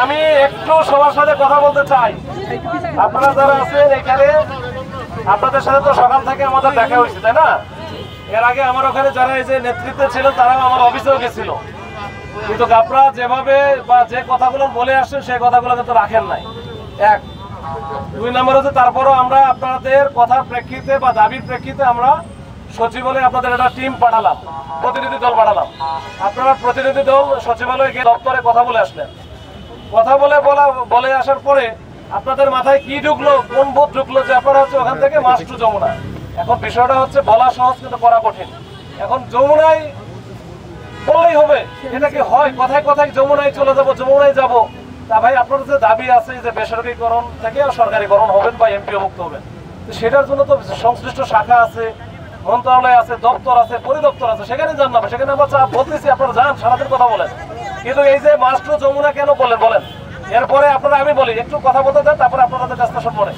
আমি একটু সবার সাথে কথা বলতে চাই। আপনারা যারা আছেন এখানে, আপনাদের সাথে তো সকাল থেকে আমাদের দেখা হয়েছে, তাই না? এর আগে আমার ওখানে যারা এই যে নেতৃত্বে ছিল তারাও আমার অফিসেও গেছিল, কিন্তু আপনারা যেভাবে বা যে কথাগুলো বলে আসছেন সেই কথাগুলো কিন্তু রাখেন নাই। এক, দুই নম্বর হচ্ছে তারপরও আমরা আপনাদের কথার প্রেক্ষিতে বা দাবির প্রেক্ষিতে আমরা সচিবালয়ে আপনাদের একটা টিম পাঠালাম, প্রতিনিধি দল পাঠালাম। আপনারা প্রতিনিধি দল সচিবালয়ে গিয়ে দপ্তরে কথা বলে আসলেন। কথা বলে আসার পরে আপনাদের মাথায় কি ঢুকলো, কোন বোধ ঢুকলো যে আপনারা হচ্ছে ওখান থেকে মাস টু যমুনা। এখন বিষয়টা হচ্ছে বলা সহজ কিন্তু করা কঠিন। এখন যমুনায় বললেই হবে, এটা কি হয়? কথায় কথায় যমুনায় চলে যাবো, যমুনায় যাবো। তা ভাই আপনাদের যে দাবি আছে যে বেসরকারিকরণ থেকে সরকারিকরণ হবেন বা এমপিও মুক্ত হবেন, সেটার জন্য তো সংশ্লিষ্ট শাখা আছে, মন্ত্রণালয় আছে, দপ্তর আছে, পরিদপ্তর আছে, সেখানে যান না। সেখানে আমরা বলতেছি আপনারা যান, সারাদিন কথা বলেন, কিন্তু এই যে মাস্ট্র যমুনা কেন বলেন? এরপরে আপনারা, আমি বলি একটু কথা বলতে দেন, তারপরে আপনাদের কাজটা মনে।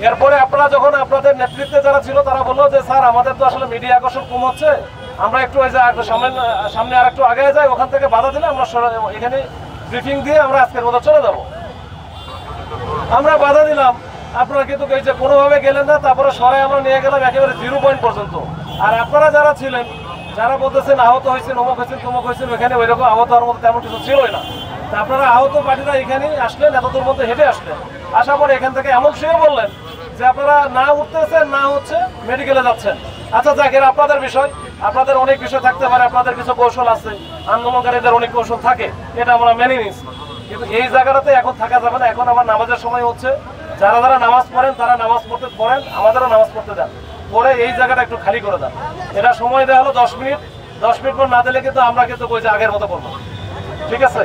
এরপরে আপনারা যখন আপনাদের নেতৃত্বে যারা ছিল তারা বললো যে স্যার আমাদের তো আসলে মিডিয়া আকর্ষণ কম হচ্ছে, আমরা একটু ওই যে সামনে আর একটু আগে যাই, ওখান থেকে বাধা দিলে আমরা এখানে ব্রিফিং দিয়ে আমরা আজকের মতো চলে যাব। আমরা বাধা দিলাম, আপনারা কিন্তু এই যে কোনোভাবে গেলেন না। তারপরে সরাই আমরা নিয়ে গেলাম একেবারে 0 পয়েন্ট পর্যন্ত। আর আপনারা যারা ছিলেন, যারা বলতেছেন আহত হয়েছেন, অমুক হয়েছেন, তমুক হয়েছেন, ওইখানে ওই রকম আহত হওয়ার মতো তেমন কিছু ছিলই না। আপনারা আহত পার্টিরা এখানেই আসলেন, এতদূর মধ্যে হেঁটে আসলেন। আসার পরে এখান থেকে এমন শুয়ে বললেন যে আপনারা না উঠতেছেন, না হচ্ছে মেডিকেলে যাচ্ছেন। আচ্ছা যাক, এর আপনাদের বিষয়, আপনাদের অনেক বিষয় থাকতে পারে, আপনাদের কিছু কৌশল আছে, আন্দোলনকারীদের অনেক কৌশল থাকে, এটা আমরা মেনে নিচ্ছি। কিন্তু এই জায়গাটাতে এখন থাকা যাবে না। এখন আবার নামাজের সময় হচ্ছে, যারা যারা নামাজ পড়েন তারা নামাজ পড়তে পড়েন, আমাদেরও নামাজ পড়তে দেন, পরে এই জায়গাটা একটু খালি করে দেন। এটা সময় দেওয়া হলো 10 মিনিট, 10 মিনিট পর না দিলে কিন্তু আমরা কিন্তু ওই যে আগের মতো করবো। ঠিক আছে?